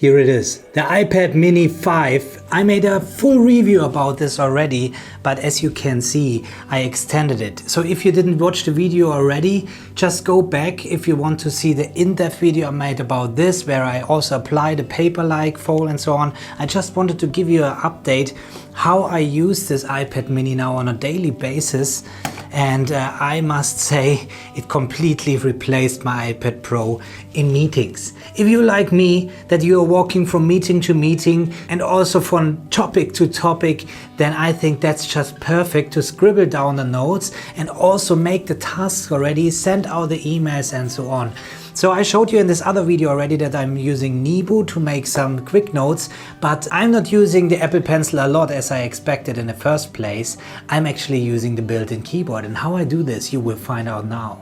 Here it is, the iPad mini 5. I made a full review about this already, but as you can see, I extended it. So if you didn't watch the video already, just go back if you want to see the in-depth video I made about this, where I also applied a paper-like fold and so on. I just wanted to give you an update how I use this iPad mini now on a daily basis. And I must say it completely replaced my iPad Pro in meetings. If you like me, that you are walking from meeting to meeting and also from topic to topic, then I think that's just perfect to scribble down the notes and also make the tasks already, send out the emails and so on. So I showed you in this other video already that I'm using Nibu to make some quick notes, but I'm not using the Apple Pencil a lot as I expected in the first place. I'm actually using the built-in keyboard, and how I do this you will find out now.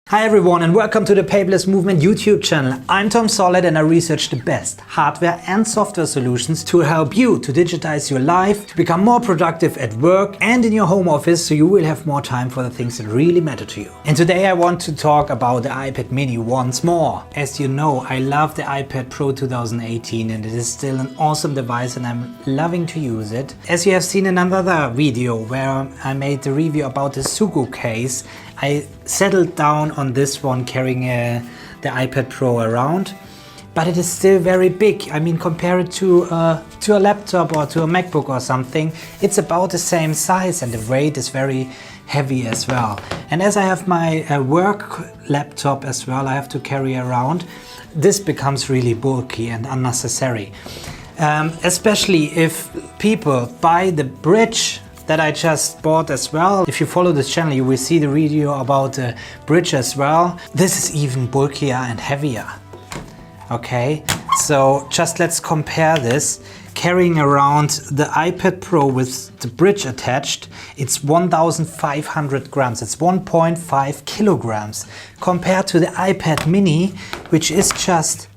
Hi everyone and welcome to the Paperless Movement YouTube channel. I'm Tom Solid and I research the best hardware and software solutions to help you to digitize your life, to become more productive at work and in your home office, so you will have more time for the things that really matter to you. And today I want to talk about the iPad mini once more. As you know, I love the iPad Pro 2018 and it is still an awesome device and I'm loving to use it. As you have seen in another video where I made the review about the Sugu case, I settled down on this one carrying the iPad Pro around, but it is still very big. I mean, compare it to a laptop or to a MacBook or something, it's about the same size and the weight is very heavy as well. And as I have my work laptop as well, I have to carry around, this becomes really bulky and unnecessary. Especially if people buy the bridge that I just bought as well. If you follow this channel, you will see the video about the bridge as well. This is even bulkier and heavier. Okay, so just let's compare this. Carrying around the iPad Pro with the bridge attached, it's 1,500 grams. It's 1.5 kilograms compared to the iPad mini, which is just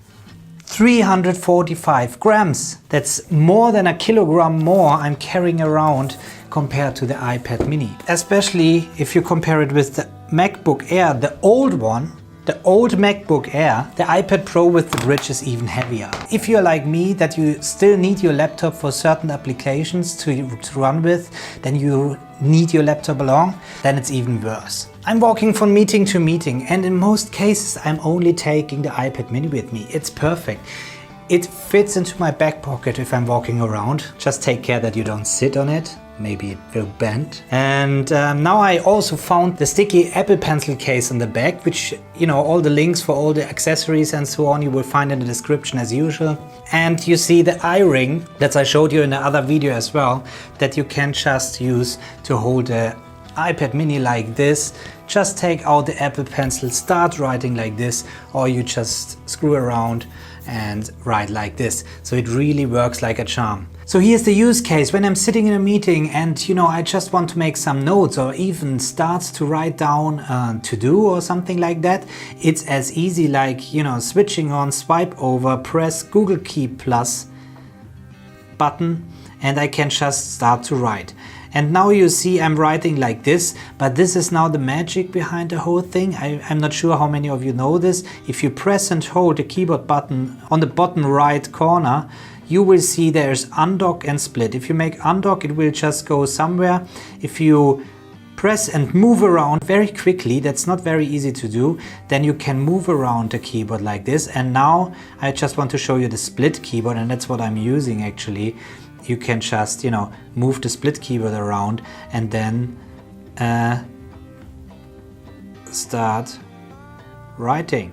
345 grams. That's more than a kilogram more I'm carrying around compared to the iPad mini. Especially if you compare it with the MacBook Air, the old one, the old MacBook Air, the iPad Pro with the bridge is even heavier. If you're like me, that you still need your laptop for certain applications to run with, then you need your laptop along, then it's even worse. I'm walking from meeting to meeting and in most cases I'm only taking the iPad mini with me. It's perfect. It fits into my back pocket if I'm walking around. Just take care that you don't sit on it. Maybe it will bend. And now I also found the sticky Apple Pencil case in the back, which, you know, all the links for all the accessories and so on you will find in the description as usual. And you see the eye ring that I showed you in the other video as well, that you can just use to hold the iPad mini like this. Just take out the Apple Pencil, start writing like this, or you just screw around and write like this. So it really works like a charm. So here's the use case. When I'm sitting in a meeting and, you know, I just want to make some notes or even start to write down to do or something like that, it's as easy like, you know, switching on, swipe over, press Google Key plus button and I can just start to write. And now you see I'm writing like this, but this is now the magic behind the whole thing. I'm not sure how many of you know this. If you press and hold the keyboard button on the bottom right corner, you will see there's undock and split. If you make undock, it will just go somewhere. If you press and move around very quickly, that's not very easy to do, then you can move around the keyboard like this. And now I just want to show you the split keyboard, and that's what I'm using actually. You can just, you know, move the split keyboard around and then start writing.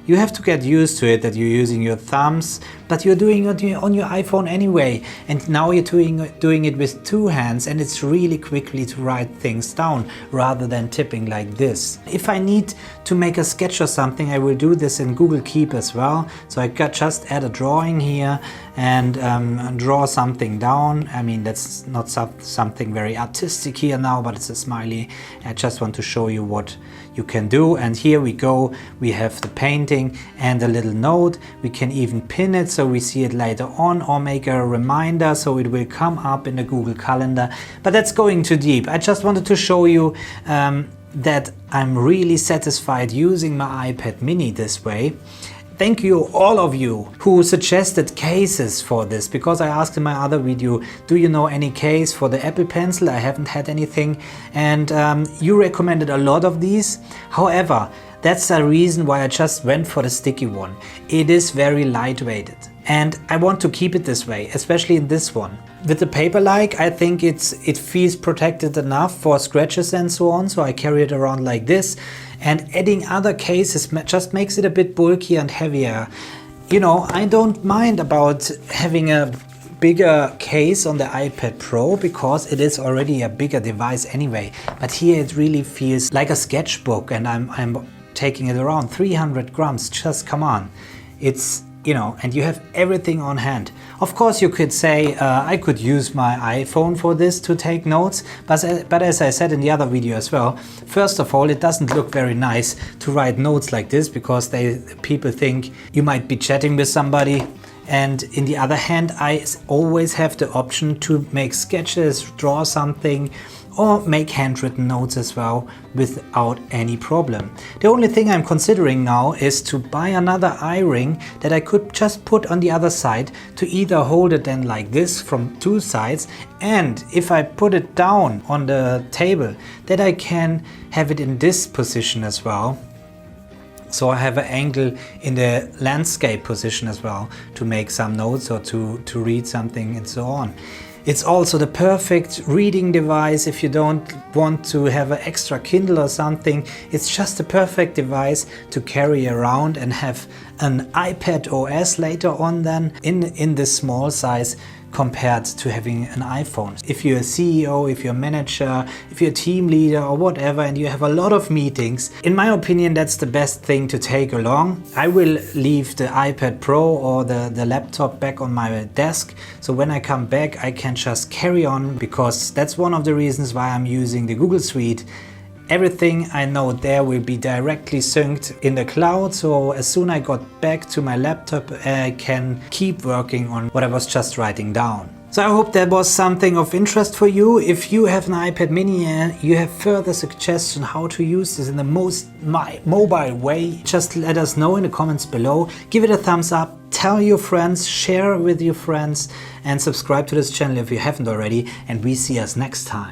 You have to get used to it that you're using your thumbs, but you're doing it on your iPhone anyway. And now you're doing it with two hands and it's really quickly to write things down rather than tipping like this. If I need to make a sketch or something, I will do this in Google Keep as well. So I could just add a drawing here and draw something down. I mean, that's not something very artistic here now, but it's a smiley. I just want to show you what you can do. And here we go. We have the painting and a little note. We can even pin it so we see it later on, or make a reminder so it will come up in the Google Calendar. But that's going too deep. I just wanted to show you that I'm really satisfied using my iPad mini this way. Thank you, all of you who suggested cases for this, because I asked in my other video, do you know any case for the Apple Pencil? I haven't had anything, and you recommended a lot of these. However, that's the reason why I just went for the sticky one. It is very lightweighted and I want to keep it this way, especially in this one. With the Paperless, I think it feels protected enough for scratches and so on, so I carry it around like this. And adding other cases just makes it a bit bulky and heavier. You know, I don't mind about having a bigger case on the iPad Pro because it is already a bigger device anyway. But here it really feels like a sketchbook, and I'm taking it around 300 grams. Just come on. It's, you know, and you have everything on hand. Of course, you could say I could use my iPhone for this to take notes, but as I said in the other video as well, first of all, it doesn't look very nice to write notes like this because people think you might be chatting with somebody. And in the other hand, I always have the option to make sketches, draw something, or make handwritten notes as well without any problem. The only thing I'm considering now is to buy another eye-ring that I could just put on the other side to either hold it then like this from two sides, and if I put it down on the table, that I can have it in this position as well. So I have an angle in the landscape position as well to make some notes or to read something and so on. It's also the perfect reading device if you don't want to have an extra Kindle or something. It's just the perfect device to carry around and have an iPad OS later on then in this small size compared to having an iPhone. If you're a CEO, if you're a manager, if you're a team leader or whatever, and you have a lot of meetings, in my opinion, that's the best thing to take along. I will leave the iPad Pro or the laptop back on my desk. So when I come back, I can just carry on, because that's one of the reasons why I'm using the Google Suite. Everything I know there will be directly synced in the cloud, so as soon as I got back to my laptop, I can keep working on what I was just writing down. So I hope that was something of interest for you. If you have an iPad mini and you have further suggestions how to use this in the most mobile way, just let us know in the comments below. Give it a thumbs up, tell your friends, share with your friends, and subscribe to this channel if you haven't already, and we see us next time.